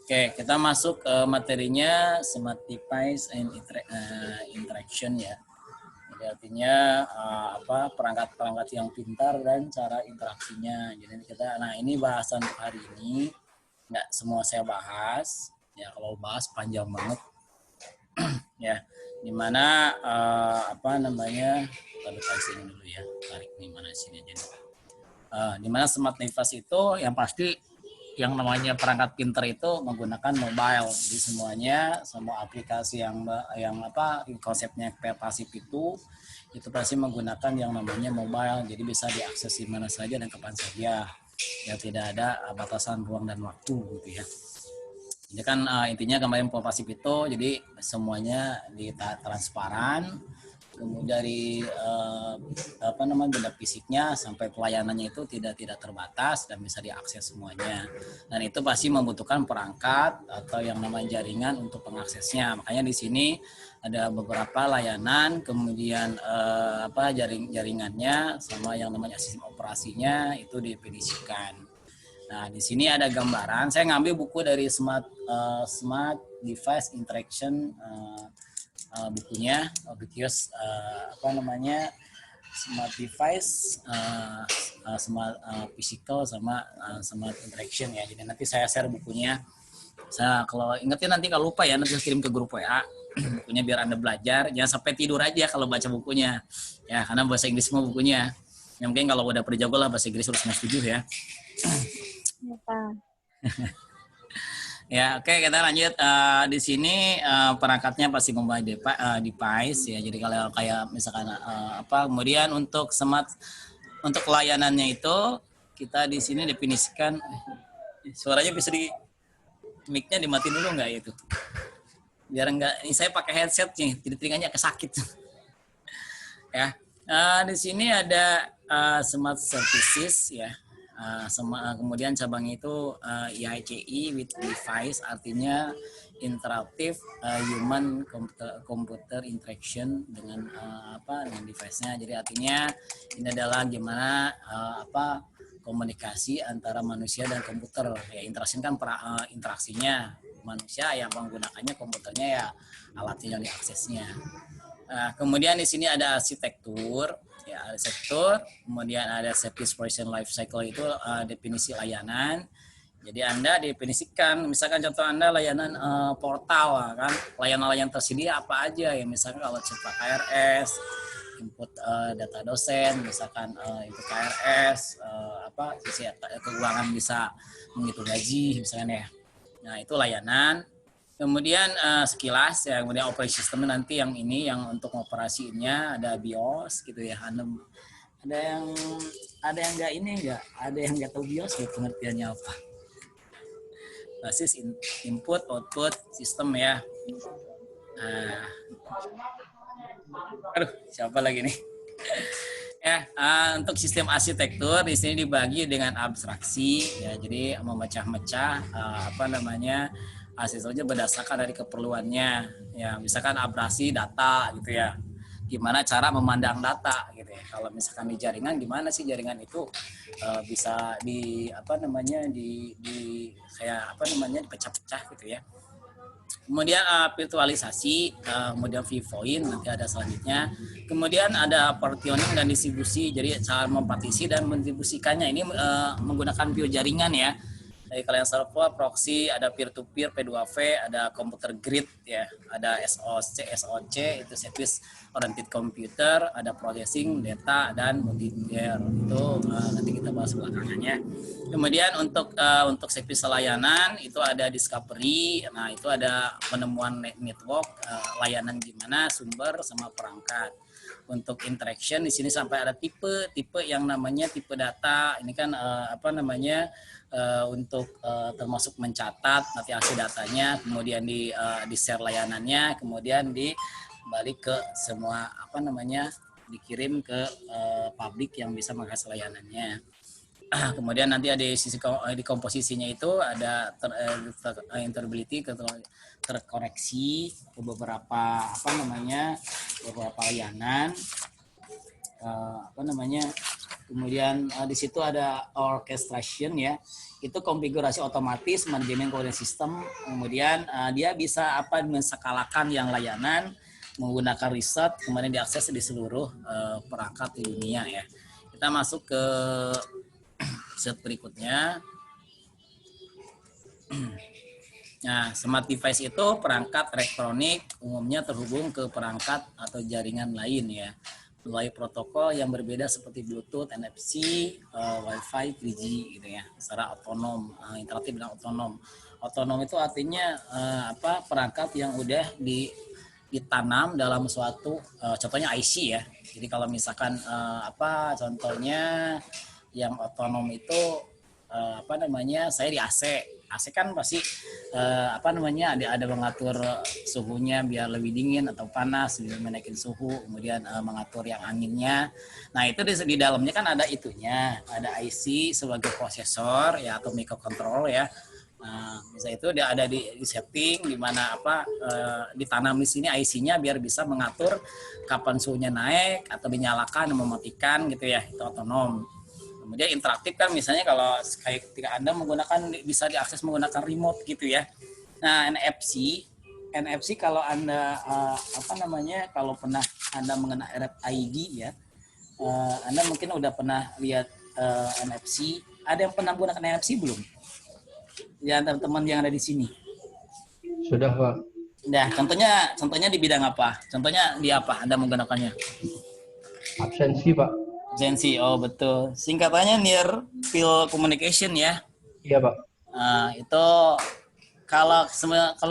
Oke, kita masuk ke materinya Smart Device and Interaction ya. Jadi artinya perangkat-perangkat yang pintar dan cara interaksinya. Jadi ini bahasan untuk hari ini. Nggak semua saya bahas. Ya kalau bahas panjang banget. Ya, dimana taruh sini dulu ya. Tarik nih mana sini aja. Dimana Smart Device itu yang pasti yang namanya perangkat pintar itu menggunakan mobile. Jadi semua aplikasi yang konsepnya pasif itu pasti menggunakan yang namanya mobile. Jadi bisa diakses di mana saja dan kapan saja. Ya tidak ada batasan ruang dan waktu gitu ya. Ini kan intinya gambar pasif itu jadi semuanya transparan. Kemudian dari benda fisiknya sampai pelayanannya itu tidak terbatas dan bisa diakses semuanya. Dan itu pasti membutuhkan perangkat atau yang namanya jaringan untuk pengaksesnya. Makanya di sini ada beberapa layanan, kemudian jaringannya sama yang namanya sistem operasinya itu definisikan. Nah, di sini ada gambaran. Saya ngambil buku dari Smart Device Interaction bukunya Obitius Smart Device Smart Physical sama Smart Interaction ya. Jadi nanti saya share bukunya. Saya kalau ingetin nanti kalau lupa ya nanti saya kirim ke grup WA bukunya biar Anda belajar. Jangan sampai tidur aja kalau baca bukunya. Ya, karena bahasa Inggris semua bukunya. Yang mungkin kalau udah berjago lah bahasa Inggris harus 7 ya. Ya, oke, kita lanjut. Di sini perangkatnya pasti mobile device ya. Jadi kalau kayak misalkan kemudian untuk layanannya itu kita di sini definisikan suaranya bisa mic-nya dimatiin dulu nggak itu? Biar nggak, ini saya pakai headset nih, jadi telinganya kesakit. Ya, di sini ada smart services ya. Kemudian cabangnya itu IICI with device, artinya interactive human computer interaction dengan dengan device-nya. Jadi artinya ini adalah gimana komunikasi antara manusia dan komputer. Ya, interaksi kan interaksinya manusia yang menggunakannya, komputernya ya alatnya yang diaksesnya. Kemudian di sini ada arsitektur, kemudian ada service operation life cycle itu definisi layanan. Jadi Anda definisikan, misalkan contoh Anda layanan portal kan, layanan-layanan tersedia apa aja ya, misalkan kalau cepat KRS, input data dosen, misalkan input KRS, sisi keuangan bisa menghitung gaji misalkan ya. Nah itu layanan. Kemudian sekilas ya, kemudian operasi sistem nanti yang ini yang untuk operasinya ada BIOS gitu ya. Ada yang nggak tahu BIOS gitu pengertiannya apa. Basis input output sistem ya. Siapa lagi nih? Ya, untuk sistem arsitektur di sini dibagi dengan abstraksi ya. Jadi memecah-mecah arsitekturnya berdasarkan dari keperluannya. Ya, misalkan abrasi data gitu ya. Gimana cara memandang data gitu ya. Kalau misalkan di jaringan gimana sih jaringan itu bisa dipecah-pecah gitu ya. Kemudian virtualisasi, kemudian VPOINT nanti ada selanjutnya. Kemudian ada partitioning dan distribusi, jadi cara mempartisi dan mendistribusikannya ini menggunakan biojaringan ya. Dari kalian server, proxy, ada peer-to-peer, P2V, ada computer grid ya, ada SOC itu service oriented computer, ada processing data dan multiplayer itu nanti kita bahas belakangannya. Kemudian untuk service layanan itu ada discovery, nah itu ada penemuan network, layanan gimana, sumber sama perangkat. Untuk interaction di sini sampai ada tipe yang namanya tipe data. Ini kan untuk termasuk mencatat nanti hasil datanya, kemudian di share layanannya, kemudian dibalik ke semua dikirim ke publik yang bisa mengakses layanannya. Kemudian nanti ada di komposisinya itu ada interoperability, terkoneksi ke beberapa beberapa layanan kemudian di situ ada orchestration ya, itu konfigurasi otomatis, manajemen koordinasi sistem, kemudian dia bisa menskalakan yang layanan menggunakan riset, kemudian diakses di seluruh perangkat di dunia ya. Kita masuk ke slide berikutnya. Nah, smart device itu perangkat elektronik umumnya terhubung ke perangkat atau jaringan lain ya, melalui protokol yang berbeda seperti Bluetooth, NFC, Wi-Fi, 3G gitu ya, secara otonom, interaktif dan otonom. Otonom itu artinya perangkat yang udah ditanam dalam suatu, contohnya IC ya. Jadi kalau misalkan contohnya yang otonom itu saya di AC. AC kan pasti ada mengatur suhunya biar lebih dingin atau panas, biar menaikin suhu, kemudian mengatur yang anginnya. Nah, itu di dalamnya kan ada itunya, ada IC sebagai prosesor ya atau microcontroller ya. Nah, misalnya itu dia ada di setting di mana ditanam di sini IC-nya biar bisa mengatur kapan suhunya naik atau dinyalakan, mematikan gitu ya, itu otonom. Kemudian interaktif kan misalnya kalau kayak ketika Anda menggunakan bisa diakses menggunakan remote gitu ya. Nah, NFC kalau Anda kalau pernah Anda mengenal RFID ya, Anda mungkin udah pernah lihat NFC. Ada yang pernah menggunakan NFC belum? Ya, teman-teman yang ada di sini. Sudah, Pak. Nah, contohnya di bidang apa? Contohnya di apa Anda menggunakannya? Absensi, Pak. Absensi, oh betul. Singkatannya Near Field Communication ya. Iya, Pak. Itu kalau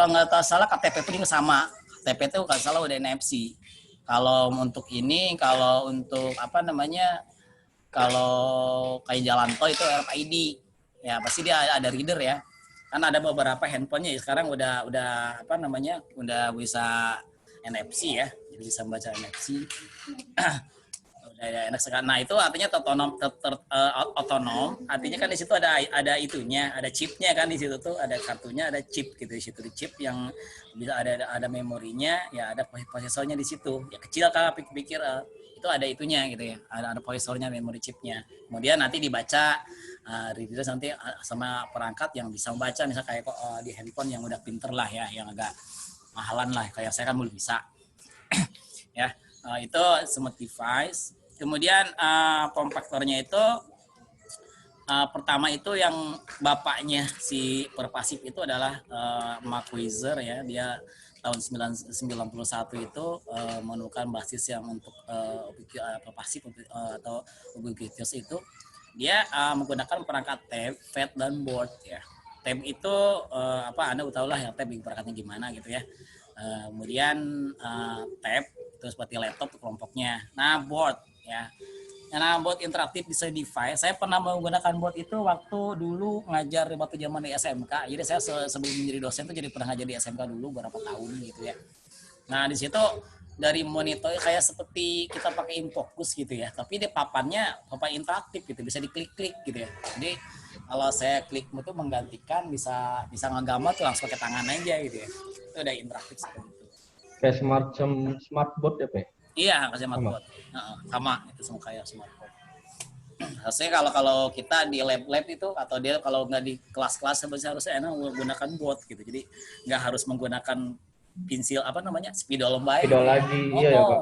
nggak salah KTP pun juga sama. KTP itu nggak salah udah NFC. Kalau untuk kalau kayak jalan tol itu RFID. Ya pasti dia ada reader ya. Kan ada beberapa handphonenya sekarang udah bisa NFC ya. Jadi bisa membaca NFC. Enak sekali. Nah, itu artinya otonom. Artinya kan di situ ada itunya, ada chipnya kan di situ tuh, ada kartunya, ada chip gitu di situ, di chip yang bisa ada memorinya, ya ada prosesornya di situ. Ya kecil kan pikir itu ada itunya gitu ya. Ada prosesornya, memori chipnya. Kemudian nanti dibaca reader nanti sama perangkat yang bisa membaca, misalnya kayak di handphone yang udah pinter lah ya, yang agak mahalan lah, kayak saya kan belum bisa. Ya, itu smart device. Kemudian form factor-nya itu pertama itu yang bapaknya si Pervasive itu adalah Mark Weiser ya. Dia tahun 1991 itu menemukan basis yang untuk Pervasive atau ubiquitous itu. Dia menggunakan perangkat tab, FAT dan board ya. Tab itu Anda tahu lah ya tab perangkatnya gimana gitu ya. Kemudian tab itu seperti laptop kelompoknya. Nah, board ya. Nah, board interaktif bisa device. Saya pernah menggunakan board itu waktu dulu ngajar waktu zaman di SMK. Jadi saya sebelum menjadi dosen itu jadi pernah ngajar di SMK dulu beberapa tahun gitu ya. Nah, di situ dari monitor kayak seperti kita pakai infocus gitu ya. Tapi di papan interaktif gitu, bisa diklik-klik gitu ya. Jadi kalau saya klik itu menggantikan bisa ngegambar tuh langsung pakai tangan aja gitu ya. Itu udah interaktif seperti itu. Kayak smartboard ya, Pak? Iya, kayak smartboard. Sama itu semua kayak smartboard. Harusnya kalau kita di lab itu atau dia kalau nggak di kelas-kelas harusnya enak menggunakan board gitu. Jadi nggak harus menggunakan pensil spidol lagi. Iya ya, Pak.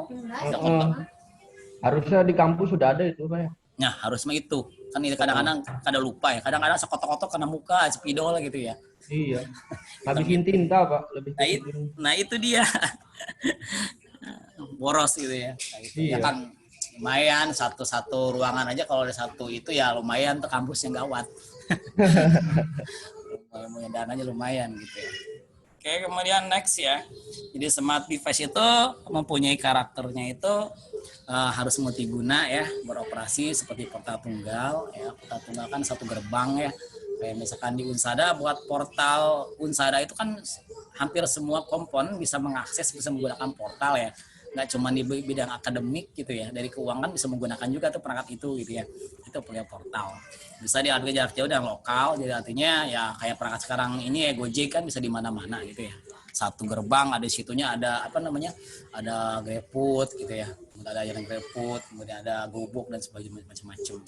Harusnya di kampus sudah ada itu, Pak ya. Nah, harusnya itu. Kan ini kadang-kadang lupa ya. Kadang-kadang sekotok-kotok kena muka spidol gitu ya. Iya. Habisin tinta, Pak. Nah, itu dia. Boros gitu ya. Nah, gitu. Iya. Ya kan lumayan satu ruangan aja kalau ada satu itu ya lumayan tuh kampusnya gawat. Punya dananya lumayan gitu ya. Oke, kemudian next ya. Jadi smart device itu mempunyai karakternya itu harus multiguna ya, beroperasi seperti portal tunggal ya. Portal tunggal kan satu gerbang ya. Kayak misalkan di Unsada buat portal Unsada itu kan hampir semua komponen bisa mengakses, bisa menggunakan portal ya. Nggak cuma di bidang akademik gitu ya, dari keuangan bisa menggunakan juga tuh perangkat itu gitu ya. Itu punya portal. Bisa diakses jarak jauh dan lokal, jadi artinya ya kayak perangkat sekarang ini ya Gojek kan bisa di mana-mana gitu ya. Satu gerbang ada situnya ada ada GrabFood gitu ya. kemudian ada yang GrabFood, kemudian ada Gobok dan sebagainya macam-macam.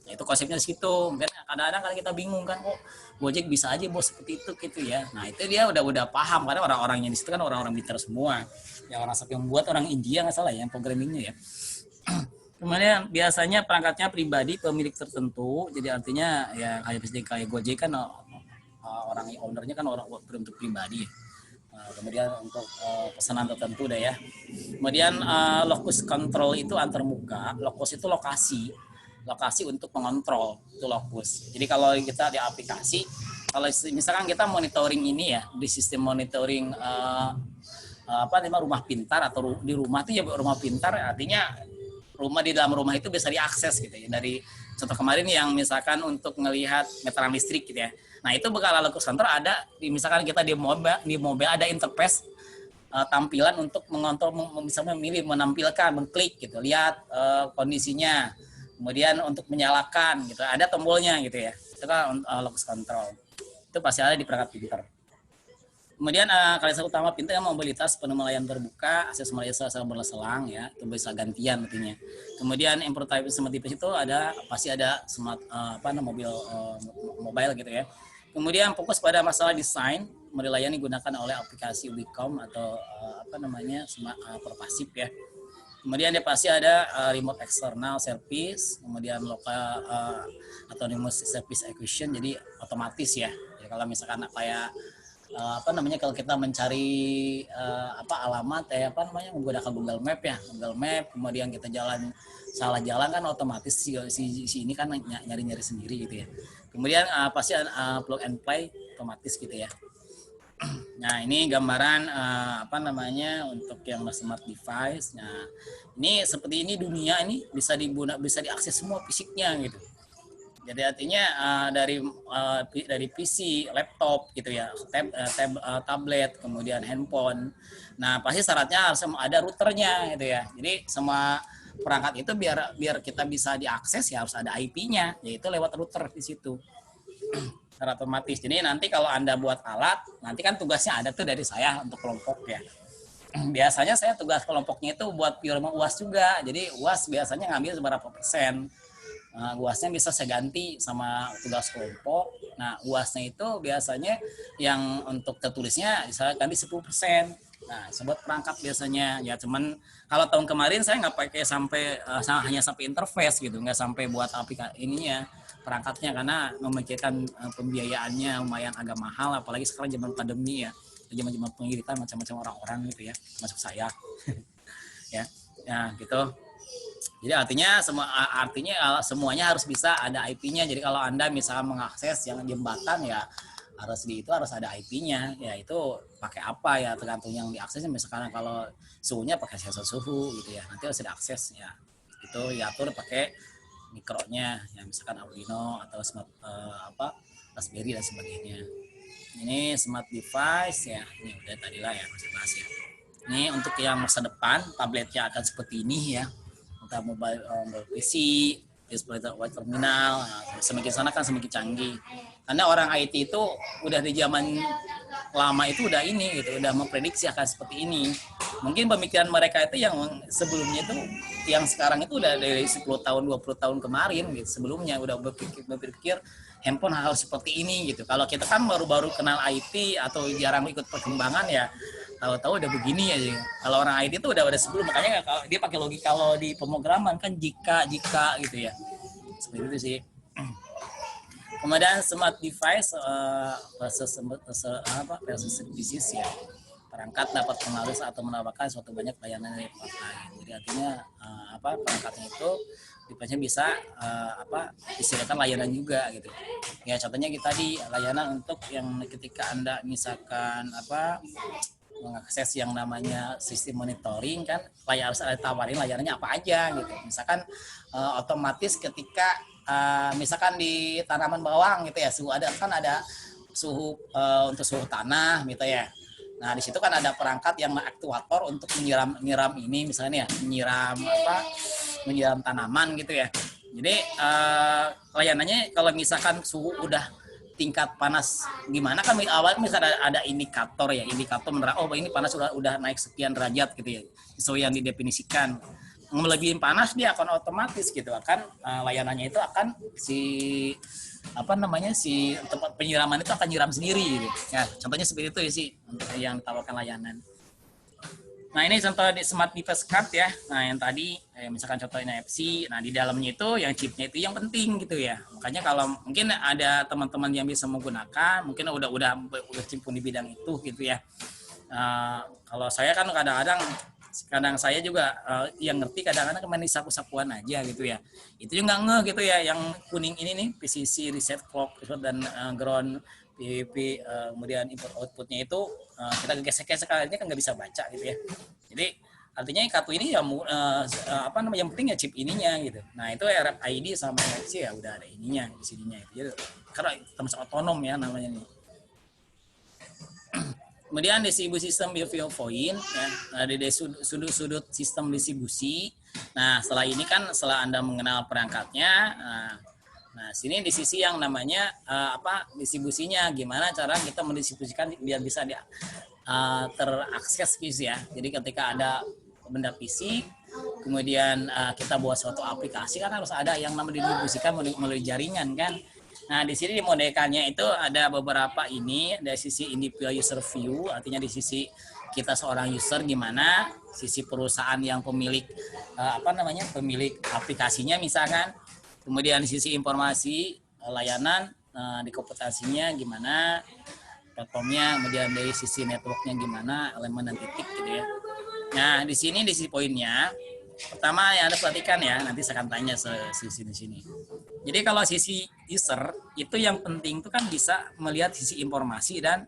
Nah, itu konsepnya di situ. Mungkin kadang-kadang kan kita bingung kan, kok Gojek bisa aja bos seperti itu gitu ya. Nah itu dia udah paham karena orang-orangnya di situ kan orang-orang pintar semua. Yang orang yang membuat orang India nggak salah ya, yang programmingnya ya. Kemudian biasanya perangkatnya pribadi pemilik tertentu, jadi artinya ya kayak Gojek kan orang ownernya kan orang berbentuk pribadi. Kemudian untuk pesanan tertentu deh ya. Kemudian locus control itu antarmuka, locus itu lokasi untuk mengontrol itu lokus. Jadi kalau kita di aplikasi, kalau misalkan kita monitoring ini ya di sistem monitoring rumah pintar atau di rumah itu ya rumah pintar, artinya rumah di dalam rumah itu bisa diakses gitu ya. Dari contoh kemarin yang misalkan untuk melihat meteran listrik gitu ya. Nah itu bakal locus control ada misalkan kita di mobil ada interface tampilan untuk mengontrol, bisa memilih, menampilkan, mengklik gitu, lihat kondisinya. Kemudian untuk menyalakan gitu, ada tombolnya gitu ya. Itu kan locus control. Itu pasti ada di perangkat pintar. Kemudian kalian utama pintar yang mobilitas, penuh layanan terbuka, akses Malaysia secara berselang ya, itu bisa gantian artinya. Kemudian input type smart device itu ada pasti ada smart mobile gitu ya. Kemudian fokus pada masalah desain, melayani digunakan oleh aplikasi Ubicom atau smart pervasif ya. Kemudian dia pasti ada remote external service, kemudian lokal autonomous service execution, jadi otomatis ya. Jadi kalau misalkan kayak kalau kita mencari alamat menggunakan Google Map ya, Google Map, kemudian kita salah jalan kan otomatis si ini kan nyari sendiri gitu ya. Kemudian pasti plug and play otomatis gitu ya. Nah ini gambaran untuk yang smart device. Nah ini seperti ini dunia ini bisa diakses semua fisiknya gitu. Jadi artinya dari PC, laptop gitu ya, tablet, kemudian handphone. Nah pasti syaratnya harus ada routernya gitu ya. Jadi semua perangkat itu biar kita bisa diakses ya harus ada IP-nya, yaitu lewat router di situ. Secara otomatis. Jadi nanti kalau Anda buat alat, nanti kan tugasnya ada tuh dari saya untuk kelompok ya. Biasanya saya tugas kelompoknya itu buat pure UAS juga. Jadi UAS biasanya ngambil berapa persen. UASnya bisa saya ganti sama tugas kelompok. Nah, UASnya itu biasanya yang untuk tertulisnya bisa ganti 10%. Nah, sebut perangkat biasanya. Ya cuman kalau tahun kemarin saya nggak pakai hanya sampai interface gitu, nggak sampai buat aplikasi ininya perangkatnya karena memikirkan pembiayaannya lumayan agak mahal, apalagi sekarang zaman pandemi ya, zaman pengiritan macam-macam orang-orang gitu ya, masuk saya. Ya gitu. Jadi artinya semuanya harus bisa ada IP-nya. Jadi kalau Anda misalnya mengakses yang jembatan ya harus ada IP-nya. Ya itu pakai apa ya tergantung yang diaksesnya. Misalkan kalau suhunya pakai sensor suhu gitu ya. Nanti harus ada akses ya. Itu diatur pakai mikronya ya, misalkan Arduino atau smart Raspberry dan sebagainya. Ini smart device ya. Ini udah tadi lah ya masih bahas ya. Ini untuk yang masa depan tabletnya akan seperti ini ya. Entah mobile PC, display terminal, semakin sana kan semakin canggih. Karena orang IT itu udah di zaman lama itu udah ini gitu, udah memprediksi akan seperti ini. Mungkin pemikiran mereka itu yang sebelumnya itu, yang sekarang itu udah dari 10 tahun, 20 tahun kemarin gitu. Sebelumnya udah berpikir handphone hal seperti ini gitu. Kalau kita kan baru-baru kenal IT atau jarang ikut perkembangan ya, tahu-tahu udah begini aja. Kalau orang IT itu udah sebelum, makanya kalau dia pakai logika kalau di pemrograman kan jika gitu ya. Seperti itu sih. Kemudian smart device versus services ya. Perangkat dapat mengakses atau menawarkan suatu banyak layanan dari pihak lain. Jadi artinya perangkatnya itu tipenya bisa disediakan layanan juga gitu. Ya contohnya kita di layanan untuk yang ketika Anda misalkan mengakses yang namanya sistem monitoring kan harus ada tawarin layanannya apa aja gitu. Misalkan otomatis ketika misalkan di tanaman bawang gitu ya, ada suhu untuk suhu tanah gitu ya. Nah, di situ kan ada perangkat yang aktuator untuk menyiram ini misalnya ya, menyiram tanaman gitu ya. Jadi layanannya kalau misalkan suhu udah tingkat panas gimana kan awalnya misalnya ada indikator menerang ini panas udah naik sekian derajat gitu ya, sesuai yang didefinisikan. melebihin panas dia akan otomatis gitu akan layanannya itu akan si tempat penyiraman itu akan nyiram sendiri gitu. Ya, contohnya seperti itu ya sih untuk yang ditawarkan layanan. Nah, ini contoh di smart device card ya. Nah, yang tadi misalkan contoh NFC, nah di dalamnya itu yang chipnya itu yang penting gitu ya. Makanya kalau mungkin ada teman-teman yang bisa menggunakan, mungkin udah cimpun di bidang itu gitu ya. Kalau saya kan kadang saya juga yang ngerti kadang-kadang main sapu-sapuan aja gitu ya. Itu juga nggak ngeh gitu ya, yang kuning ini nih PCC reset clock dan ground PVP, kemudian input outputnya itu kita gesek-gesek aja kan nggak bisa baca gitu ya. Jadi artinya kartu ini ya yang penting ya chip ininya gitu. Nah itu RFID sama NFC ya udah ada ininya di sininya itu. Jadi, karena termasuk otonom ya namanya nih. Kemudian distribusi sistem behavioral point ya, ada di sudut-sudut sistem distribusi. Nah setelah ini kan setelah Anda mengenal perangkatnya, nah sini di sisi yang namanya distribusinya, gimana cara kita mendistribusikan biar bisa terakses gitu ya. Jadi ketika ada benda fisik, kemudian kita buat suatu aplikasi kan harus ada yang namanya didistribusikan melalui jaringan kan. Nah, di sini di modekannya itu ada beberapa ini, dari sisi individual user view, artinya di sisi kita seorang user gimana, sisi perusahaan yang pemilik pemilik aplikasinya misalkan, kemudian di sisi informasi layanan di komputasinya gimana, platformnya, kemudian dari sisi networknya gimana, elemen dan titik gitu ya. Nah, di sisi poinnya, pertama yang Anda perhatikan ya, nanti saya akan tanya sini. Jadi kalau sisi user itu yang penting itu kan bisa melihat sisi informasi dan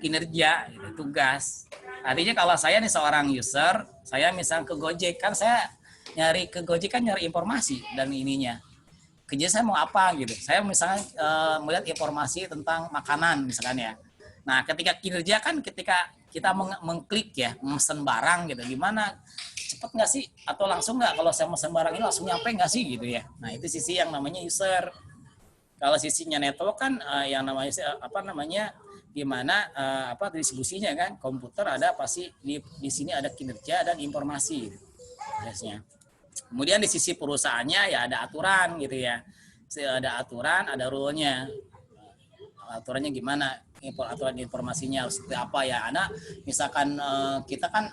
kinerja, gitu, tugas. Artinya kalau saya nih seorang user, saya misal ke Gojek kan saya nyari informasi dan ininya. Kerja saya mau apa gitu. Saya misalnya melihat informasi tentang makanan misalkan ya. Nah, ketika kinerja kan ketika kita mengklik ya, mesen barang gitu, gimana cepet nggak sih atau langsung nggak kalau saya mesen barang ini langsung nyampe nggak sih gitu ya. Nah itu sisi yang namanya user. Kalau sisinya network kan yang namanya gimana distribusinya kan, komputer ada pasti di sini ada kinerja dan informasi gitu. Biasanya. Kemudian di sisi perusahaannya ya ada aturan gitu ya, ada aturan, ada rule-nya. Aturannya gimana, aturan informasinya seperti apa ya. Misalkan kita kan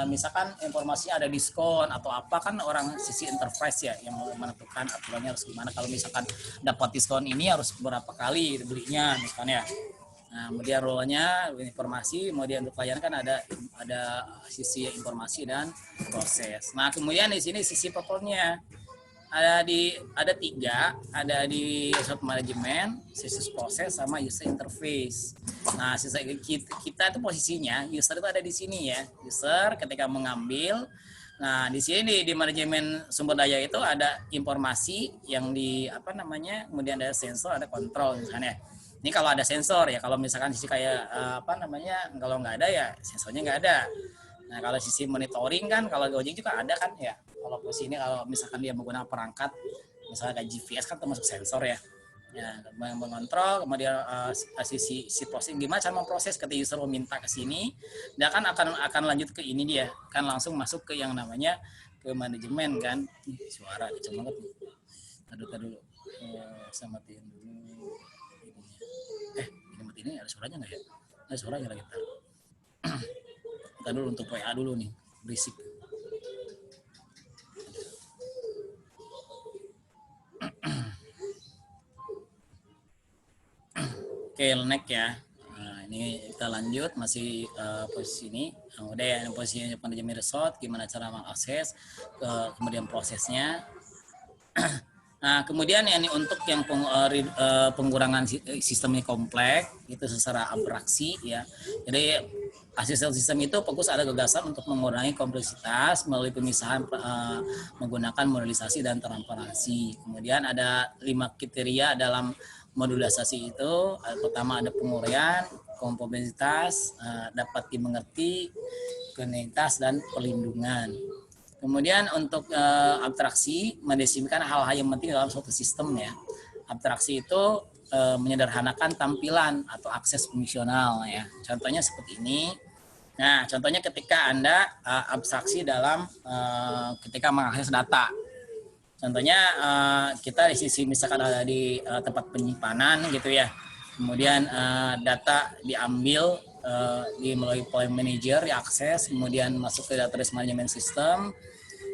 misalkan informasinya ada diskon atau apa kan orang sisi enterprise ya yang menentukan aturannya harus gimana. Kalau misalkan dapat diskon ini harus berapa kali belinya misalnya. Nah, kemudian role-nya informasi, kemudian untuk pelayanan kan ada sisi informasi dan proses. Nah, kemudian di sini sisi performnya ada tiga, ada di soft management, sisi proses sama user interface. Nah, kita itu posisinya user itu ada di sini ya. User ketika mengambil, nah di sini di manajemen sumber daya itu ada informasi yang kemudian ada sensor, ada kontrol misalnya. Ini kalau ada sensor ya, kalau misalkan sisi kayak kalau nggak ada ya sensornya nggak ada. Nah kalau sisi monitoring kan, kalau Gojek juga ada kan ya. Kalau ke sini kalau misalkan dia menggunakan perangkat, misalnya kayak GPS kan termasuk sensor ya. Ya, mengontrol, kemudian sisi proses gimana cara memproses ketika user meminta ke sini, dia kan akan lanjut ke ini dia, kan langsung masuk ke yang namanya ke manajemen kan. Suara kenceng banget nih. Tadi dulu. Saya matiin dulu. Ini ada suaranya nggak ya? Ada suaranya lagi. Kita dulu untuk WA dulu nih, berisik. Oke, next ya. Nah, ini kita lanjut masih posisi ini. Nah, udah ya, posisinya manajemen resort, gimana cara mengakses, kemudian prosesnya. Nah, kemudian ini untuk yang pengurangan sistemnya kompleks itu secara abstraksi ya. Jadi asisten sistem itu fokus ada gagasan untuk mengurangi kompleksitas melalui pemisahan menggunakan modulisasi dan transparansi. Kemudian ada 5 kriteria dalam modulasi itu. Pertama ada penguraian, kompleksitas, dapat dimengerti, konektivitas dan perlindungan. Kemudian untuk abstraksi mendefinisikan hal-hal yang penting dalam suatu sistem ya. Abstraksi itu menyederhanakan tampilan atau akses fungsional ya. Contohnya seperti ini. Nah, contohnya ketika Anda abstraksi dalam ketika mengakses data. Contohnya kita di sisi misalkan ada di tempat penyimpanan gitu ya. Kemudian data diambil di melalui File Manager, diakses, kemudian masuk ke Database Management System.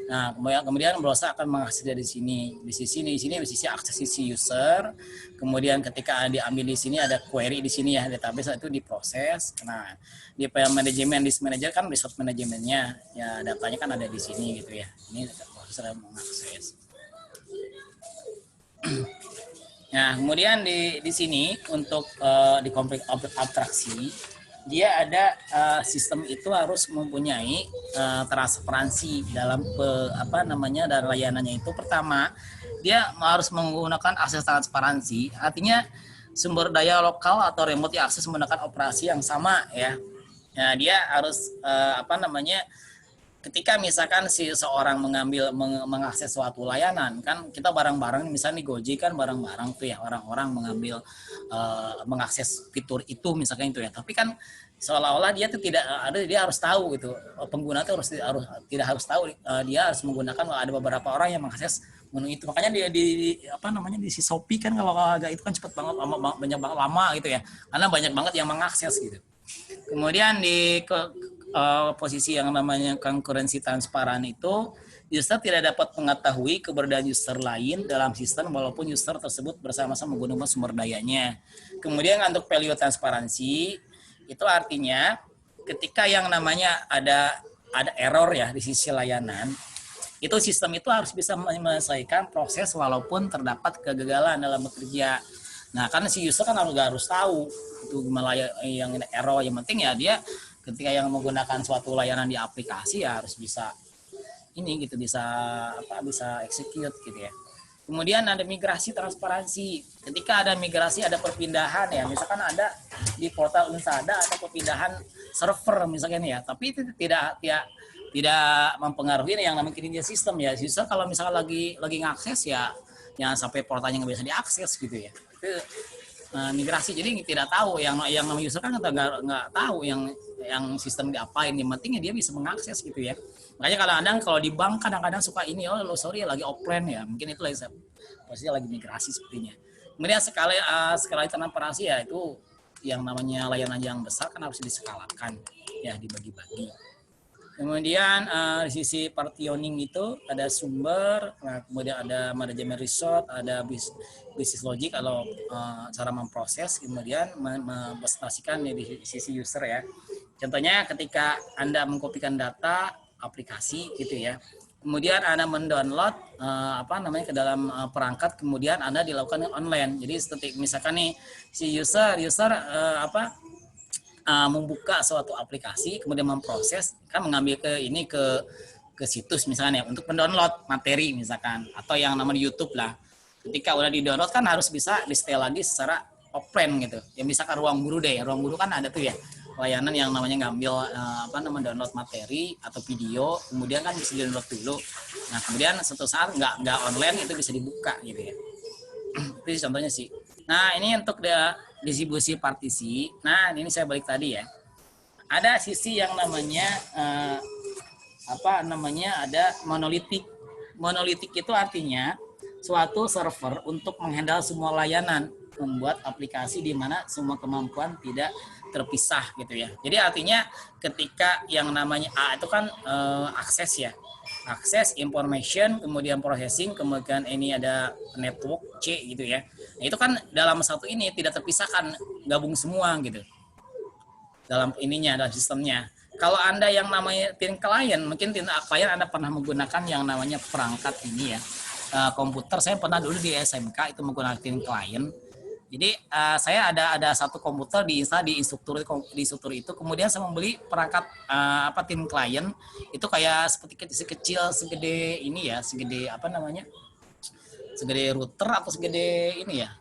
Nah, kemudian browser akan mengakses dari sini. Di sisi akses sisi user. Kemudian ketika diambil di sini ada query di sini ya, database itu diproses. Nah, di file management disk manager kan resource manajemennya. Ya, datanya kan ada di sini gitu ya. Ini browser yang mengakses. Nah, kemudian di sini untuk di konflik abstraksi dia ada sistem itu harus mempunyai transparansi dalam dan layanannya itu. Pertama, dia harus menggunakan akses transparansi, artinya sumber daya lokal atau remote diakses menggunakan operasi yang sama ya. Nah, dia harus ketika misalkan si seorang mengakses suatu layanan, kan kita bareng-bareng, misalnya di Gojek kan bareng-bareng tuh ya, orang-orang mengambil mengakses fitur itu misalkan itu ya, tapi kan seolah-olah dia tuh tidak ada, dia harus tahu gitu, pengguna itu tidak harus tahu, dia harus menggunakan, ada beberapa orang yang mengakses menu itu. Makanya dia di si Shopee kan kalau agak itu kan cepet banget, banyak banget lama gitu ya, karena banyak banget yang mengakses gitu. Kemudian di posisi yang namanya konkurensi transparan itu, user tidak dapat mengetahui keberadaan user lain dalam sistem walaupun user tersebut bersama-sama menggunakan sumber dayanya. Kemudian untuk value transparansi itu artinya ketika yang namanya ada error ya di sisi layanan, itu sistem itu harus bisa menyelesaikan proses walaupun terdapat kegagalan dalam bekerja. Nah, kan si user kan harus tahu itu gimana yang error. Yang penting ya dia ketika yang menggunakan suatu layanan di aplikasi ya harus bisa bisa execute gitu ya. Kemudian ada migrasi transparansi. Ketika ada migrasi, ada perpindahan ya, misalkan ada di portal Unsada ada perpindahan server misalkan ya, tapi itu tidak mempengaruhi yang namanya kinerja sistem ya. User kalau misalkan lagi ngakses ya jangan sampai portalnya nggak bisa diakses gitu ya. Itu migrasi, jadi tidak tahu yang namanya user kan nggak tahu yang sistem diapain. Yang penting dia bisa mengakses gitu ya. Makanya kadang-kadang kalau di bank kadang-kadang suka ini, sorry lagi offline ya, mungkin itu posisinya lagi migrasi sepertinya. Kemudian skala transparansi ya, itu yang namanya layanan yang besar kan harus diskalakan ya, dibagi-bagi. Kemudian di sisi partitioning itu ada sumber, kemudian ada manajemen resort, ada bisnis logic atau cara memproses, kemudian mempresentasikan di sisi user ya. Contohnya ketika Anda mengkopikan data aplikasi gitu ya, kemudian Anda mendownload ke dalam perangkat, kemudian Anda dilakukan online. Jadi seperti misalkan nih si user membuka suatu aplikasi, kemudian memproses, kan mengambil ke situs misalnya untuk mendownload materi misalkan, atau yang namanya YouTube lah. Ketika udah di-download kan harus bisa di-setel lagi secara offline gitu. Ya misalkan Ruang Guru deh, Ruang Guru kan ada tuh ya layanan yang namanya ngambil download materi atau video, kemudian kan bisa di-download dulu. Nah, kemudian suatu saat nggak online itu bisa dibuka gitu ya. Itu contohnya sih. Nah, ini untuk distribusi partisi. Nah, ini saya balik tadi ya. Ada sisi yang namanya ada monolitik. Monolitik itu artinya suatu server untuk menghandle semua layanan, membuat aplikasi di mana semua kemampuan tidak terpisah gitu ya. Jadi artinya ketika yang namanya A itu kan akses ya. Akses, information, kemudian processing, kemudian ini ada network C gitu ya. Nah, itu kan dalam satu ini tidak terpisahkan, gabung semua gitu. Dalam dalam sistemnya. Kalau Anda yang namanya tim klien, mungkin tim klien Anda pernah menggunakan yang namanya perangkat ini ya. Komputer, saya pernah dulu di SMK itu menggunakan tim klien. Jadi saya ada satu komputer di instruktur itu, kemudian saya membeli perangkat tim klien itu kayak seperti kecil segede ini ya, segede router atau segede ini ya,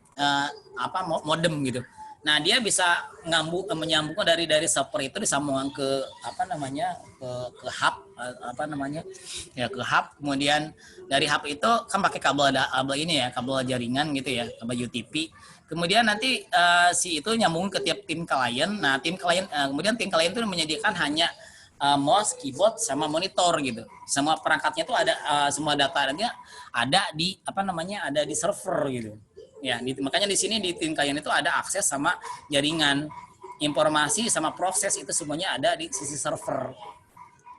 modem gitu. Nah, dia bisa menyambungkan dari server itu disambungkan ke ke hub ke hub. Kemudian dari hub itu kan pakai kabel ini ya, kabel jaringan gitu ya, kabel UTP. Kemudian nanti si itu nyambung ke tiap tim klien. Nah, tim klien kemudian tim klien itu menyediakan hanya mouse, keyboard, sama monitor gitu. Semua perangkatnya itu ada semua datanya ada di apa namanya ada di server gitu. Ya, makanya di sini di tim klien itu ada akses sama jaringan, informasi sama proses itu semuanya ada di sisi server.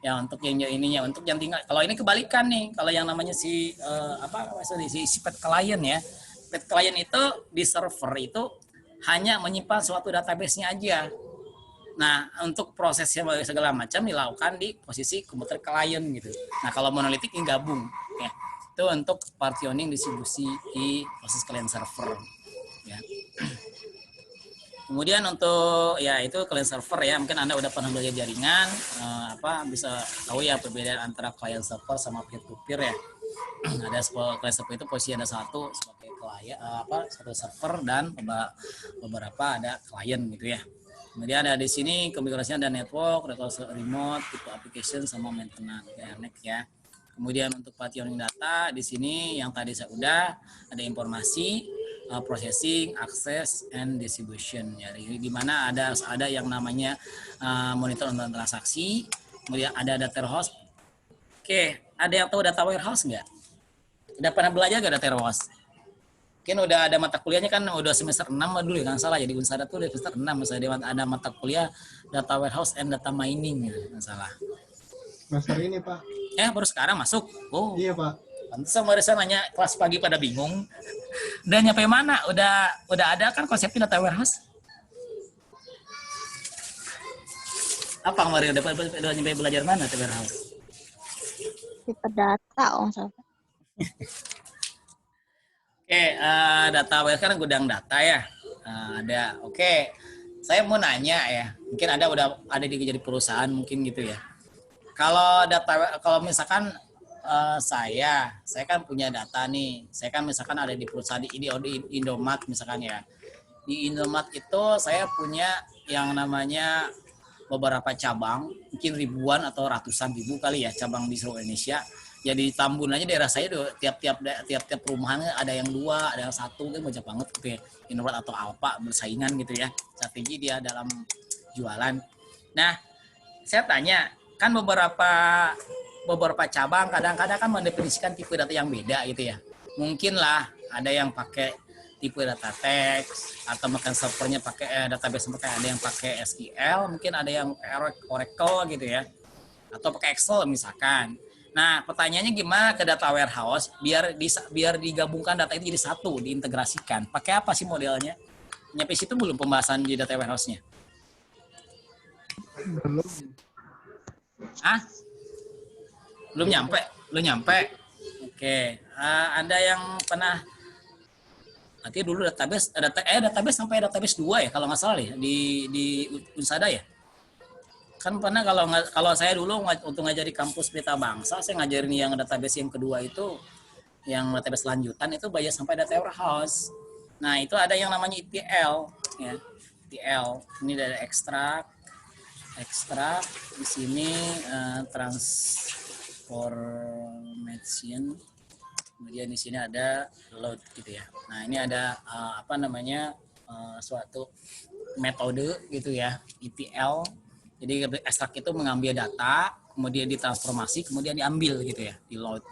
Ya untuk yang ininya, untuk yang tinggal. Kalau ini kebalikan nih, kalau yang namanya si apa maksudnya si pet klien ya. Pet klien itu di server itu hanya menyimpan suatu database-nya aja. Nah, untuk prosesnya segala macam dilakukan di posisi komputer klien gitu. Nah, kalau monolitik ini gabung ya. Itu untuk partitioning distribusi di proses klien server ya. Kemudian untuk ya itu klien server ya, mungkin Anda udah pernah belajar jaringan apa bisa tahu ya perbedaan antara klien server sama peer to peer ya. Ada klien server itu posisi ada satu sebagai klien satu server dan beberapa ada klien gitu ya. Kemudian ada di sini konfigurasinya ada network, remote, tipe application sama maintenance ya. Kemudian untuk partitioning data di sini yang tadi saya udah ada informasi, processing, access, and distribution ya. Di mana ada yang namanya monitor dan transaksi, kemudian ada data warehouse. Oke, ada yang tahu data warehouse nggak? Udah pernah belajar nggak data warehouse? Mungkin udah ada mata kuliahnya kan udah semester 6 dulu ya kan salah. Jadi Unsada tuh udah semester 6 misalnya ada mata kuliah data warehouse and data mining gitu, kan salah. Semester ini, Pak. Baru sekarang masuk. Oh. Iya, Pak. Pantesan Marisa nanya kelas pagi pada bingung. Udah nyampe mana? Udah ada kan konsepnya data warehouse? Apa kemarin udah nyampe belajar mana data warehouse? Tipe data, salah. Oke, data warehouse kan gudang data ya. Ada. Oke, saya mau nanya ya. Mungkin Anda udah ada di perusahaan mungkin gitu ya. Kalau misalkan saya kan punya data nih. Saya kan misalkan ada di perusahaan di Indomaret misalkan ya. Di Indomaret itu saya punya yang namanya beberapa cabang, mungkin ribuan atau ratusan ribu kali ya cabang di seluruh Indonesia. Jadi Tambun aja daerah saya tiap perumahan ada yang 2, ada yang 1 kan banyak banget gitu ya. Indomaret atau Alfa bersaingan gitu ya. Strategi dia dalam jualan. Nah, saya tanya, kan beberapa cabang kadang-kadang kan mendefinisikan tipe data yang beda gitu ya. Mungkin lah ada yang pakai tipe data teks atau mungkin servernya pakai database pakai ada yang pakai SQL, mungkin ada yang Oracle gitu ya. Atau pakai Excel misalkan. Nah, pertanyaannya gimana ke data warehouse biar digabungkan data itu jadi satu, diintegrasikan. Pakai apa sih modelnya? Nyampe situ belum pembahasan di data warehouse-nya? Belum. Belum nyampe. Oke. Anda yang pernah nanti dulu database sampai database 2 ya kalau nggak salah ya di Unsada ya. Kan pernah kalau saya dulu untuk ngajari kampus Pelita Bangsa, saya ngajarin yang database yang kedua itu, yang database lanjutan itu belajar sampai data warehouse. Nah, itu ada yang namanya ETL ya. ETL. Ini dari ekstrak di sini transformation. Kemudian di sini ada load gitu ya. Nah, ini ada suatu metode gitu ya, ETL. Jadi ekstrak itu mengambil data, kemudian ditransformasi, kemudian diambil gitu ya, di load.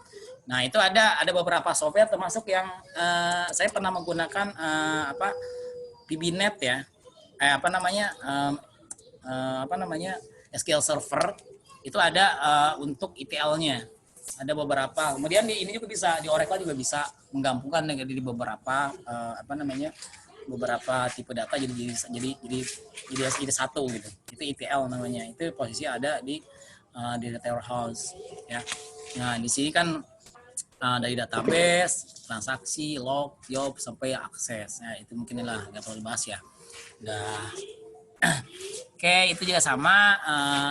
Nah, itu ada beberapa software termasuk yang saya pernah menggunakan PBNet ya. SQL Server itu ada untuk ETL-nya. Ada beberapa. Kemudian ini juga bisa di Oracle juga bisa menggabungkan di beberapa beberapa tipe data jadi satu gitu. Itu ETL namanya. Itu posisi ada di data warehouse ya. Nah, di sini kan dari database, transaksi, log, job sampai akses. Nah, itu mungkin lah nggak perlu dibahas ya. Udah. Oke, itu juga sama.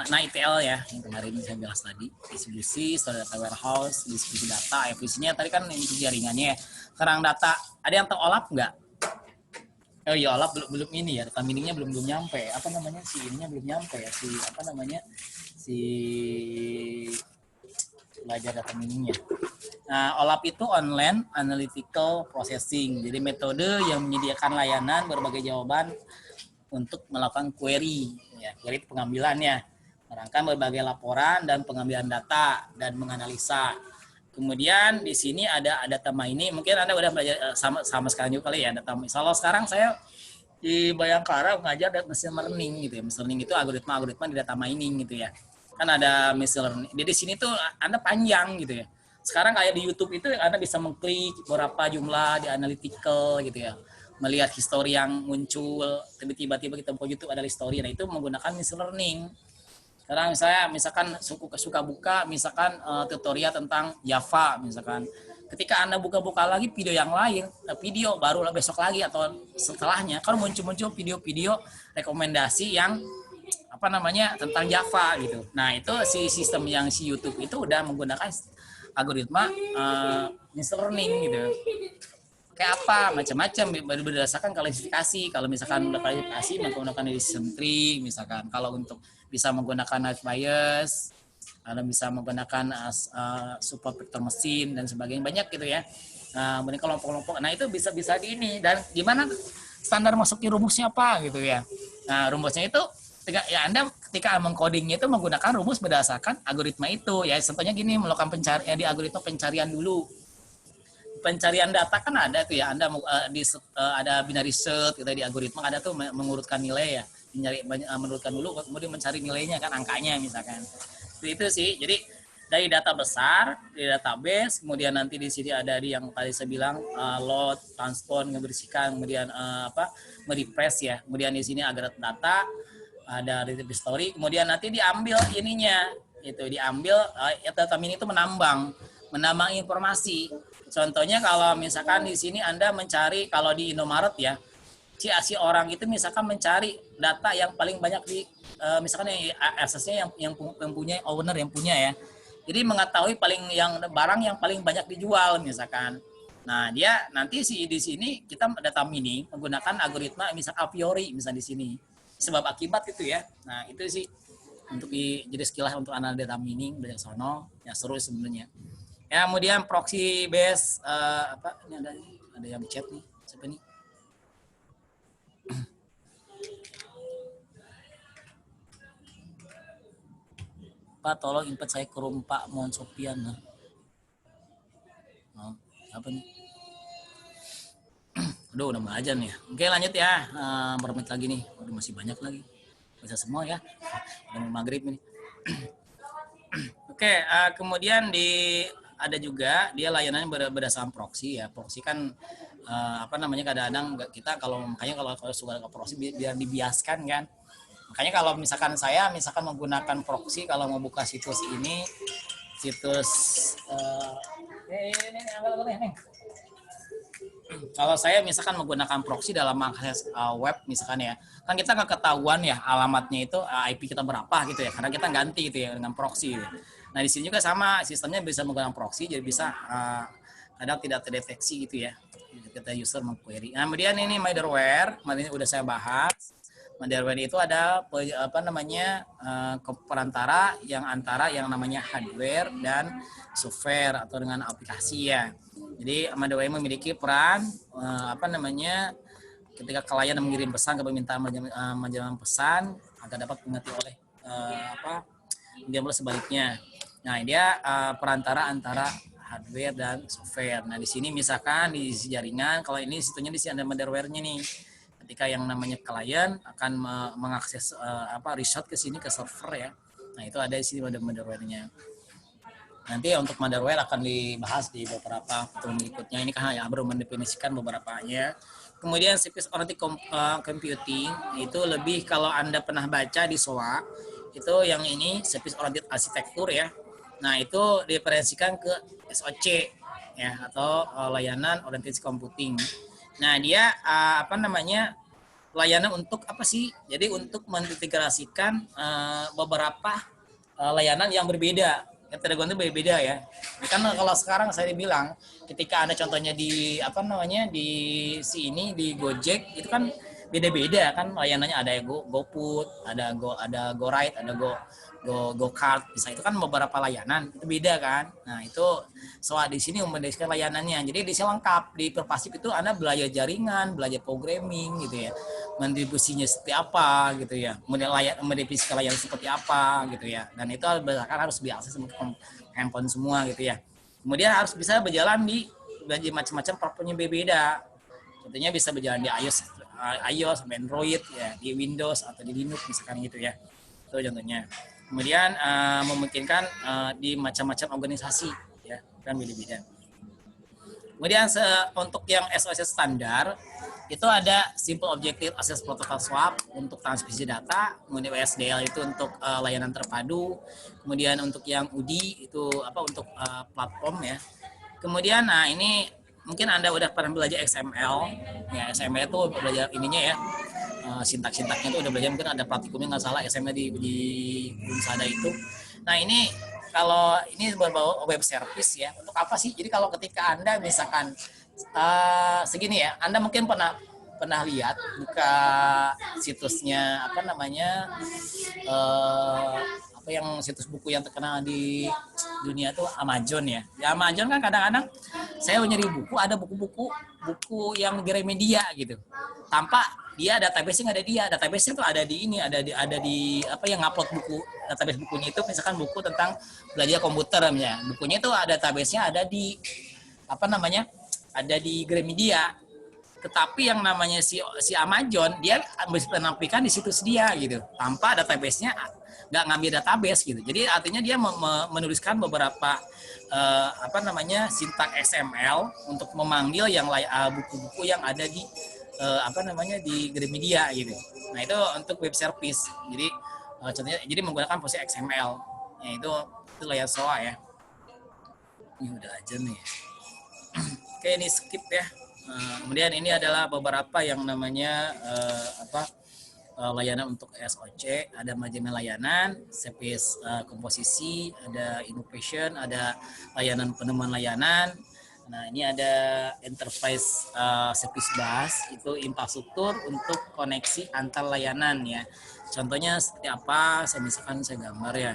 Nah, ETL ya, yang kemarin saya bahas tadi. Distribusi, store data warehouse, distribusi data. Ya, fungsinya tadi kan ini jaringannya ya. Sekarang data, ada yang tahu OLAP nggak? Oh iya, OLAP belum ini ya, data miningnya belum nyampe. Apa namanya ininya belum nyampe ya, belajar data miningnya. Nah, OLAP itu Online Analytical Processing. Jadi metode yang menyediakan layanan berbagai jawaban untuk melakukan query. Ya, query itu pengambilannya. Merangkai berbagai laporan dan pengambilan data dan menganalisa. Kemudian di sini ada data mining. Mungkin Anda udah belajar sama sekarang juga kali ya data mining. Kalau sekarang saya di Bayangkara mengajar machine learning gitu ya. Machine learning itu algoritma di data mining gitu ya. Kan ada machine learning. Jadi di sini tuh Anda panjang gitu ya. Sekarang kayak di YouTube itu Anda bisa mengklik berapa jumlah di analytical gitu ya. Melihat history yang muncul, tiba-tiba kita buka YouTube ada history. Nah, itu menggunakan machine learning. Sekarang misalkan suka buka misalkan tutorial tentang Java misalkan. Ketika Anda buka-buka lagi video yang lain, video baru besok lagi atau setelahnya, kan muncul-muncul video-video rekomendasi yang tentang Java gitu. Nah, itu si sistem yang si YouTube itu udah menggunakan algoritma machine learning gitu. Kayak apa? Macam-macam berdasarkan klasifikasi. Kalau misalkan udah klasifikasi menggunakan decision tree misalkan. Kalau untuk bisa menggunakan night bias, Anda bisa menggunakan support vector mesin dan sebagainya, banyak gitu ya. Nah, kemudian kelompok-kelompok. Nah, itu bisa di ini. Dan gimana standar masuknya rumusnya apa gitu ya. Nah, rumusnya itu Anda ketika mengcodingnya itu menggunakan rumus berdasarkan algoritma itu ya. Contohnya gini, melakukan pencarian di algoritma pencarian dulu. Pencarian data kan ada tuh ya. Anda ada binary search gitu di algoritma, ada tuh mengurutkan nilai ya. Menurutkan dulu kemudian mencari nilainya kan, angkanya misalkan. Itu sih. Jadi dari data besar, di database, kemudian nanti di sini ada yang tadi saya bilang load, transport, membersihkan, kemudian merefresh ya. Kemudian di sini ada data, ada repository, kemudian nanti diambil ininya. Itu diambil data mining itu menambang informasi. Contohnya kalau misalkan di sini Anda mencari kalau di Indomaret ya, si orang itu misalkan mencari data yang paling banyak di misalkan aksesnya yang punya owner yang punya ya. Jadi mengetahui barang yang paling banyak dijual misalkan. Nah, dia nanti di sini kita data mining menggunakan algoritma misal a priori misal di sini. Sebab akibat itu ya. Nah, itu sih untuk jadi sekilas untuk analisa data mining belajar sono ya, seru sebenarnya. Ya, kemudian proxy base ini ada yang chat nih. Siapa nih? Pak, tolong invite saya ke room Pak Mohon Sopian. Apa nih? Aduh, udah mau aja nih. Oke, lanjut ya. Berapa menit lagi nih? Waduh, masih banyak lagi. Bisa semua ya. Udah mau maghrib nih. Oke, kemudian ada juga dia layanan berdasarkan proxy ya. Proxy kan kadang-kadang kita makanya kalau suka ke proxy biar dibiaskan kan. Makanya kalau misalkan saya menggunakan proxy kalau mau buka situs kalau saya misalkan menggunakan proxy dalam akses web misalkan ya, kan kita nggak ketahuan ya alamatnya itu IP kita berapa gitu ya, karena kita ganti gitu ya dengan proxy. Gitu. Nah, di sini juga sama, sistemnya bisa menggunakan proxy jadi bisa kadang tidak terdeteksi gitu ya. Kita user mengquery. Nah, kemudian ini middleware, ini udah saya bahas. Middleware itu ada perantara yang namanya hardware dan software atau dengan aplikasi ya. Jadi middleware memiliki peran ketika klien mengirim pesan ke permintaan menjalankan pesan agar dapat dimengerti oleh dia sebaliknya. Nah, dia perantara antara hardware dan software. Nah, di sini misalkan di jaringan, kalau ini situnya di sini ada middleware-nya nih. Ketika yang namanya klien akan mengakses result ke sini ke server ya. Nah, itu ada di sini middleware-nya. Nanti untuk middleware akan dibahas di beberapa pertemuan berikutnya. Ini kan ya baru mendefinisikan beberapanya. Kemudian service oriented computing itu lebih kalau Anda pernah baca di SOA, itu yang ini service oriented arsitektur ya. Nah, itu diferensikan ke SOC ya, atau layanan oriented computing. Nah, dia layanan untuk apa sih? Jadi untuk mengintegrasikan beberapa layanan yang berbeda. Yang tergantung berbeda ya. Karena kalau sekarang saya bilang ketika ada contohnya di di Gojek itu kan beda-beda kan layanannya, ada GoFood, ada GoRide, ada GoCard, bisa itu kan beberapa layanan itu beda kan. Nah itu soal di sini membedakan layanannya. Jadi di sini lengkap, di Perpasif itu Anda belajar jaringan, belajar programming gitu ya, mendistribusinya seperti apa gitu ya, kemudian mendefinisikan layanan seperti apa gitu ya, dan itu berdasarkan harus diakses sama handphone semua gitu ya. Kemudian harus bisa berjalan di macam-macam platformnya berbeda. Contohnya bisa berjalan di iOS, Android ya, di Windows atau di Linux misalkan gitu ya. Itu contohnya. Kemudian memungkinkan di macam-macam organisasi ya, kan beda-beda. Kemudian untuk yang SOS standar itu ada Simple Objective Access Protocol Swap untuk transmisi data, kemudian WSDL itu untuk layanan terpadu, kemudian untuk yang UDI itu untuk platform ya. Kemudian nah ini mungkin Anda udah pernah belajar XML ya, XML itu belajar ininya ya, sintak-sintaknya itu udah belajar, mungkin ada praktikumnya nggak salah XML di Unsada itu. Nah ini kalau ini berbau web service ya, untuk apa sih? Jadi kalau ketika Anda misalkan segini ya, Anda mungkin pernah lihat buka situsnya apa namanya, apa yang situs buku yang terkenal di dunia tuh Amazon ya. Di Amazon kan kadang-kadang saya nyari buku, ada buku yang Gramedia gitu. Tanpa dia database-nya nggak ada, database-nya tuh ada di ini, ada di apa yang ngupload buku, database bukunya itu misalkan buku tentang belajar komputer ya. Bukunya itu ada database-nya ada di apa namanya? Ada di Gramedia. Tetapi yang namanya si Amazon dia bisa menampilkan di situs dia gitu, tanpa database-nya nggak ngambil database gitu. Jadi artinya dia menuliskan beberapa apa namanya sintak XML untuk memanggil yang buku-buku yang ada di apa namanya di Gramedia gitu. Nah itu untuk web service. Jadi contohnya jadi menggunakan fungsi XML. Ya, itu layer SOA ya. Ini udah aja nih. Oke ini skip ya. Kemudian ini adalah beberapa yang namanya layanan untuk SOC, ada manajemen layanan, service komposisi, ada innovation, ada layanan penemuan layanan. Nah ini ada enterprise service bus, itu infrastruktur untuk koneksi antar layanan ya. Contohnya seperti apa? Saya misalkan saya gambar ya.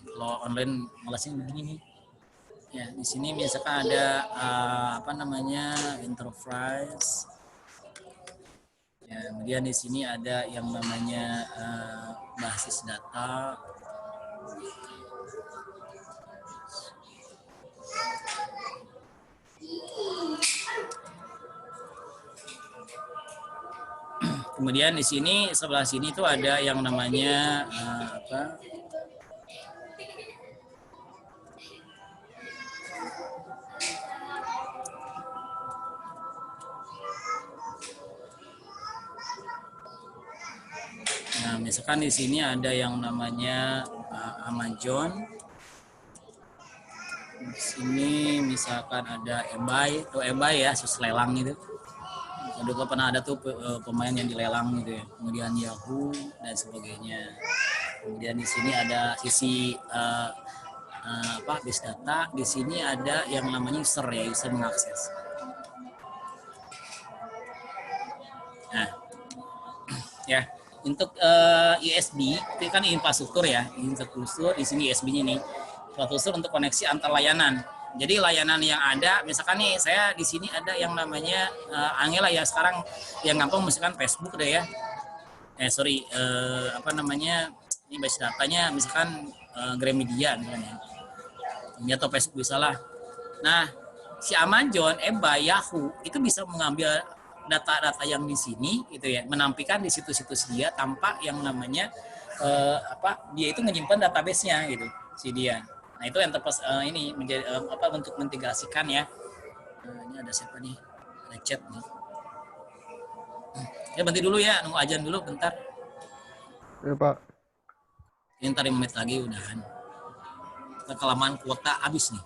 Kalau online malasnya begini nih. Ya, di sini misalkan ada apa namanya enterprise. Ya, kemudian di sini ada yang namanya basis data. Kemudian di sini sebelah sini itu ada yang namanya apa? Nah, misalkan di sini ada yang namanya Amazon. Di sini misalkan ada eBay, atau eBay ya, sus lelang gitu. Dulu pernah ada tuh pemain yang dilelang gitu ya. Kemudian Yahoo dan sebagainya. Kemudian di sini ada sisi apa base data. Di sini ada yang namanya user ya, user mengakses. Nah, ya untuk USB itu kan infrastruktur ya, infrastruktur di sini USB-nya nih, infrastruktur untuk koneksi antar layanan. Jadi layanan yang ada, misalkan nih saya di sini ada yang namanya Angela ya, sekarang yang gampang misalkan Facebook deh ya. Apa namanya, ini base datanya misalkan Gramedia misalnya. Ini atau Facebook bisa lah. Nah, si Amazon, eBay, Yahoo itu bisa mengambil data-data yang di sini gitu ya, menampilkan di situs-situs dia tanpa yang namanya apa dia itu menyimpan database-nya gitu si dia. Nah itu yang ini menjadi apa untuk mengintegrasikan ya. Ini ada siapa nih? Ada chat nih. Ya berhenti dulu ya, nunggu ajan dulu bentar. Ya Pak. Ini ntar 5 menit lagi udahan. Kelamaan kuota habis nih.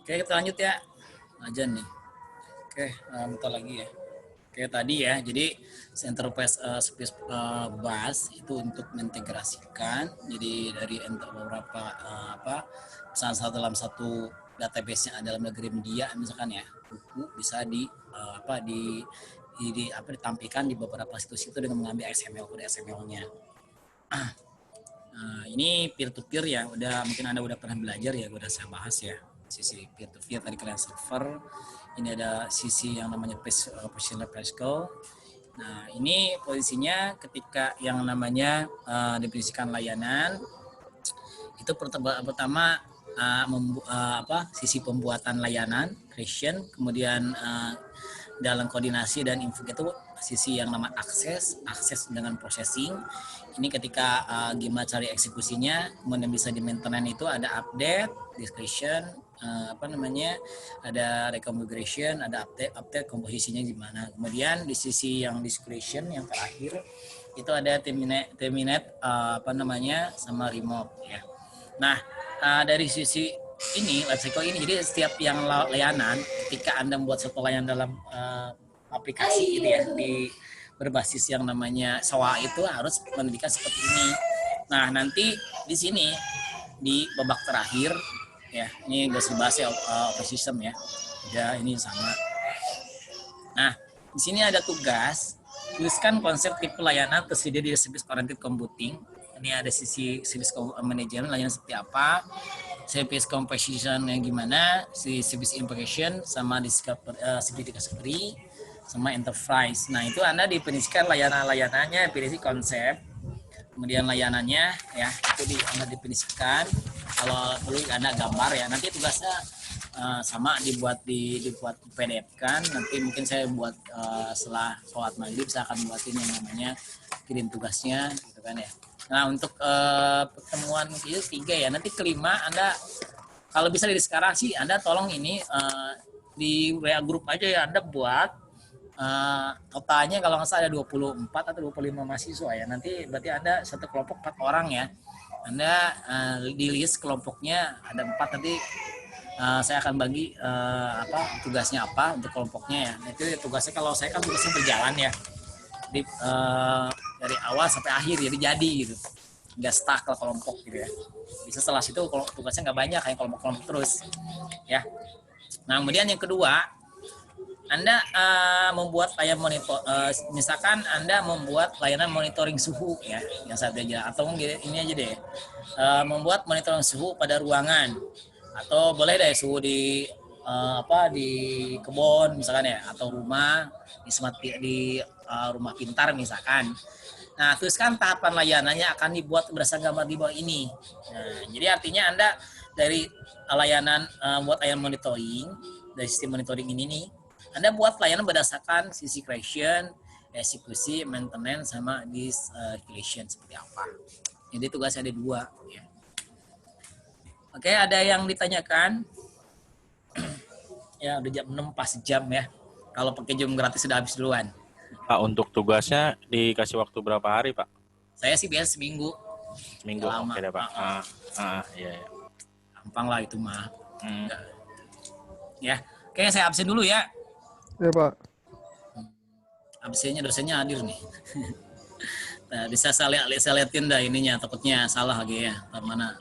Oke, kita lanjut ya. Ajan nih. Oke, bentar lagi ya. Oke, tadi ya. Jadi Enterprise Space Bus itu untuk mengintegrasikan. Jadi dari beberapa dalam satu database yang ada dalam negeri media, misalkan ya, buku bisa ditampilkan di beberapa situs itu dengan mengambil XML, kode XML-nya. Ini peer to peer ya, mungkin Anda udah pernah belajar ya, udah saya bahas ya. Sisi peer to peer tadi client server, ini ada sisi yang namanya Personal Pascal. Nah, ini posisinya ketika yang namanya definisikan layanan itu pertama sisi pembuatan layanan creation, kemudian dalam koordinasi dan info itu sisi yang namanya akses dengan processing. Ini ketika gimana cari eksekusinya, kemudian bisa di maintenance itu ada update, discretion, ada reconfiguration, ada update komposisinya gimana. Kemudian di sisi yang discretion yang terakhir itu ada terminate sama remote ya. Nah, dari sisi ini lifecycle ini, jadi setiap yang layanan ketika Anda membuat satu layanan dalam aplikasi gitu ya, di berbasis yang namanya SOA itu harus mendidikan seperti ini. Nah, nanti di sini di babak terakhir ya, ini gue bahas ya operation system ya. Ya, ini sama. Nah, di sini ada tugas tuliskan konsep tipe layanan tersedia di service oriented computing. Ini ada sisi service management, layanan seperti apa, service composition yang gimana, si service implication sama discovery sama enterprise. Nah, itu Anda definisikan layanannya, definisi konsep, kemudian layanannya ya itu Anda definisikan. Kalau perlu Anda gambar ya. Nanti tugasnya sama dibuat PDF kan. Nanti mungkin saya buat setelah sholat maghrib saya akan buatin yang namanya kirim tugasnya gitu kan ya. Nah untuk pertemuan itu 3 ya. Nanti kelima Anda kalau bisa dari sekarang sih Anda tolong ini di WA grup aja ya Anda buat totalnya kalau nggak salah ada 24 atau 25 mahasiswa ya. Nanti berarti Anda satu kelompok 4 orang ya. Anda di list kelompoknya ada 4 nanti saya akan bagi tugasnya apa untuk kelompoknya ya. Itu tugasnya kalau saya kan tugasnya berjalan ya. Jadi dari awal sampai akhir jadi gitu. Nggak stuck ke kelompok gitu ya. Bisa setelah situ kalau tugasnya nggak banyak kayak kelompok-kelompok terus ya. Nah kemudian yang kedua Anda membuat layanan monitor, misalkan Anda membuat layanan monitoring suhu ya, yang satu aja atau ini aja deh, membuat monitoring suhu pada ruangan atau boleh deh suhu di di kebun misalkan ya atau rumah di rumah pintar misalkan. Nah, terus kan tahapan layanannya akan dibuat berdasarkan gambar di bawah ini. Nah, jadi artinya Anda dari layanan buat layanan monitoring dari sistem monitoring ini nih, Anda buat layanan berdasarkan sisi creation, eksekusi, maintenance sama calculation seperti apa. Jadi tugasnya ada 2 ya. Oke, ada yang ditanyakan? Ya, udah jam 6 pas jam ya. Kalau pakai jam gratis sudah habis duluan. Pak, untuk tugasnya dikasih waktu berapa hari, Pak? Saya sih biasa seminggu. Seminggu, Lama. oke deh, Pak. Iya. Gampang lah itu mah. Ya, oke saya absen dulu ya. Ya Pak. Absennya dosennya hadir nih. Nah, bisa saya liatin dah ininya, takutnya salah lagi ya. Mana?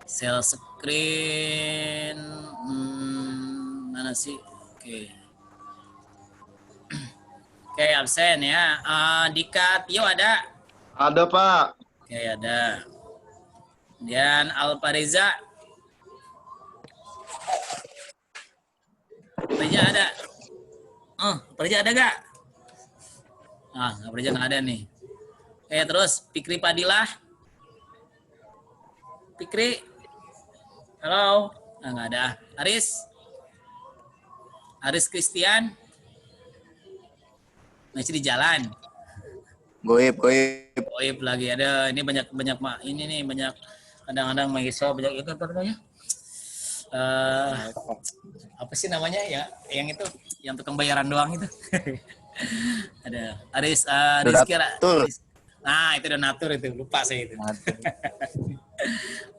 Share screen. Mana sih? Oke. Oke, absen ya. Dika Tio ada? Ada, Pak. Oke, ada. Dan Alpareza. Alpareza ada? Alpareza ada gak? Alpareza nggak ada nih. Oke, terus Fikri Padilah. Fikri. Halo. Nggak ada. Aris. Aris Christian. Masih di jalan. Goib. Goib lagi ada. Ini banyak ini nih banyak kadang-kadang mahasiswa banyak itu apa namanya? Apa sih namanya ya? Yang itu yang tukang bayaran doang itu. Ada Aris Rizky. Nah, itu donatur itu. Lupa saya itu.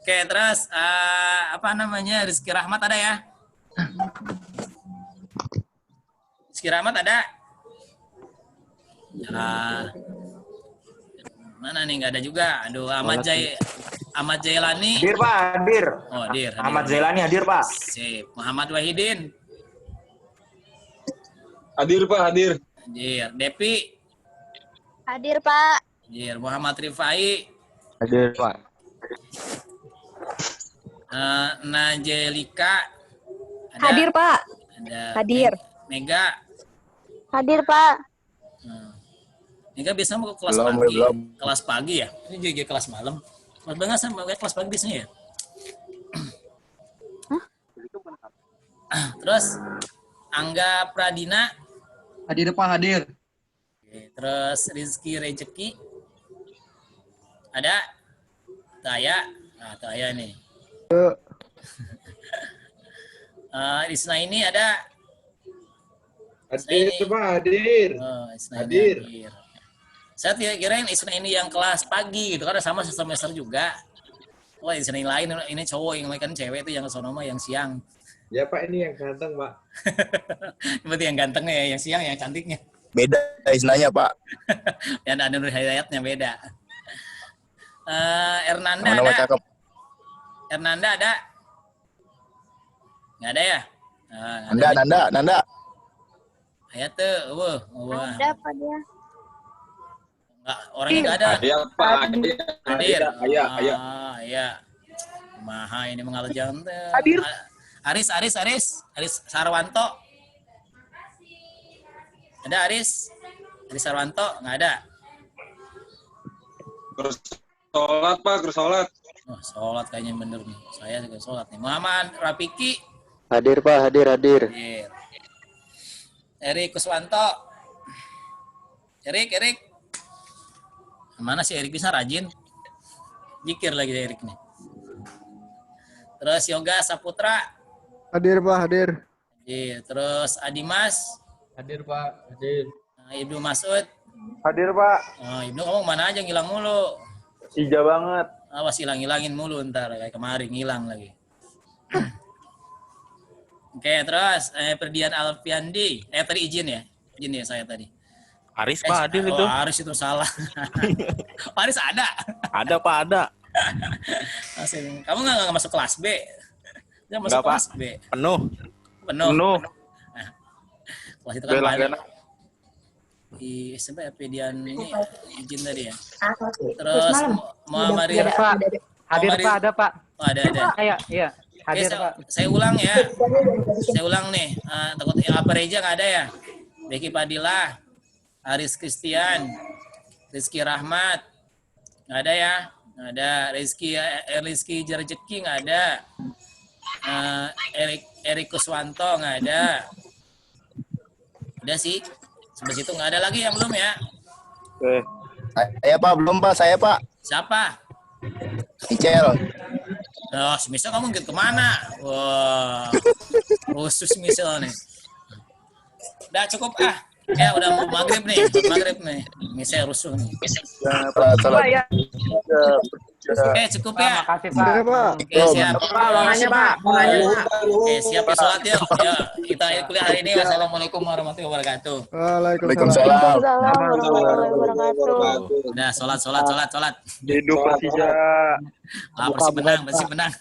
Oke, terus apa namanya? Rizky Rahmat ada ya? Rizky Rahmat ada? Mana nih nggak ada juga. Aduh, Ahmad Jailani. Hadir Pak, hadir. Oh, hadir. Ahmad Zailani hadir Pak. Sip. Muhammad Wahidin. Hadir, Pak, hadir. Hadir. Depi. Hadir, Pak. Hadir. Muhammad Rifai. Hadir, Pak. Najelika. Ada. Hadir, Pak. Ada. Hadir. Mega. Hadir, Pak. Mega biasanya mau ke kelas Belum, pagi. belum. Kelas pagi ya? Ini juga kelas malam. Kelas banget sama kelas pagi biasanya ya? Terus Angga Pradina. Hadir Pak, hadir. Oke, terus Rizky Rejeki. Ada? Taya. Nah, Taya nih. Isna ini ada? Hadir, Pak, hadir. Oh, Isna Hadir. ini hadir. Saya kirain Isna ini yang kelas pagi gitu, karena sama semester juga. Wah, Isna ini lain, ini cowok, yang lain kan cewek itu yang sono mah yang siang. Ya, Pak, ini yang ganteng, Pak. Berarti yang gantengnya ya, yang siang yang cantiknya. Beda istilahnya, Pak. Dan ada Nur Hidayatnya beda. Ernanda Nama-nama ada? cakep. Ernanda ada? Nggak ada ya? Nah, Nanda. Ayat tuh, wah. Ada apa dia? Nggak, orangnya nggak ada. Ada, Pak. Hadir. Iya. Iya. Maha ini mengalir jangan. Hadir. Aris Sarwanto. Ada Aris Sarwanto? Nggak ada. Kursolat, Pak, kursolat. Oh, sholat kayaknya bener nih. Saya juga sholat nih. Muhammad Rafiki. Hadir Pak, hadir. Hadir. Erik Kuswanto. Erik. Mana sih Erik, bisa rajin? Zikir lagi Erik nih. Terus Yoga Saputra. Hadir Pak, hadir. Iya, terus Adimas. Hadir Pak, hadir. Ibnu Masud. Hadir Pak. Oh, Ibnu kamu mana aja ngilang mulu. Ija banget. Awas hilang-hilangin mulu ntar kayak kemarin ngilang lagi. Oke, terus Ferdian Alfiandi. Tadi izin ya saya tadi. Aris Pak hadir oh, itu. Aris itu salah. Aris ada. Ada Pak, ada. Kamu nggak masuk kelas B? Dia masuk Nggak, Pak. kelas B. Penuh. Penuh. Penuh. Nah, kelas itu kan Bela banyak. gana. Di SMP Ferdian ini izin tadi ya. Terus Muhammad Hadir Pak. Hadir Muhammad Pak, ada Pak. Oh, ada. Iya. Oke, Hadir Pak. saya ulang ya. Saya ulang nih. Takut apa Reja nggak ada ya? Becky Padilla, Aris Christian, Rizky Rahmat, nggak ada ya? Nggak ada. Rizky Jerjeki nggak ada. Erik Kuswanto nggak ada. Udah sih. Sampai situ nggak ada lagi yang belum ya? Oke. Saya Pak, belum Pak, saya Pak. Siapa? Icel. Oh, si Misal kamu gitu kemana? Wah, khusus Misal nih. Udah cukup ah. Ya udah mau maghrib nih. Misal rusuh nih. Oke, cukup ya. Makasih Pak. Hadir Pak. Oke, siap. Pak. Oke, siap ya sholat yuk. Yuk, kita kuliah hari ini. Wassalamualaikum warahmatullahi wabarakatuh. Waalaikumsalam. Waalaikumsalam warahmatullahi wabarakatuh. Udah sholat. Hidup Persija. Ah, Persib menang.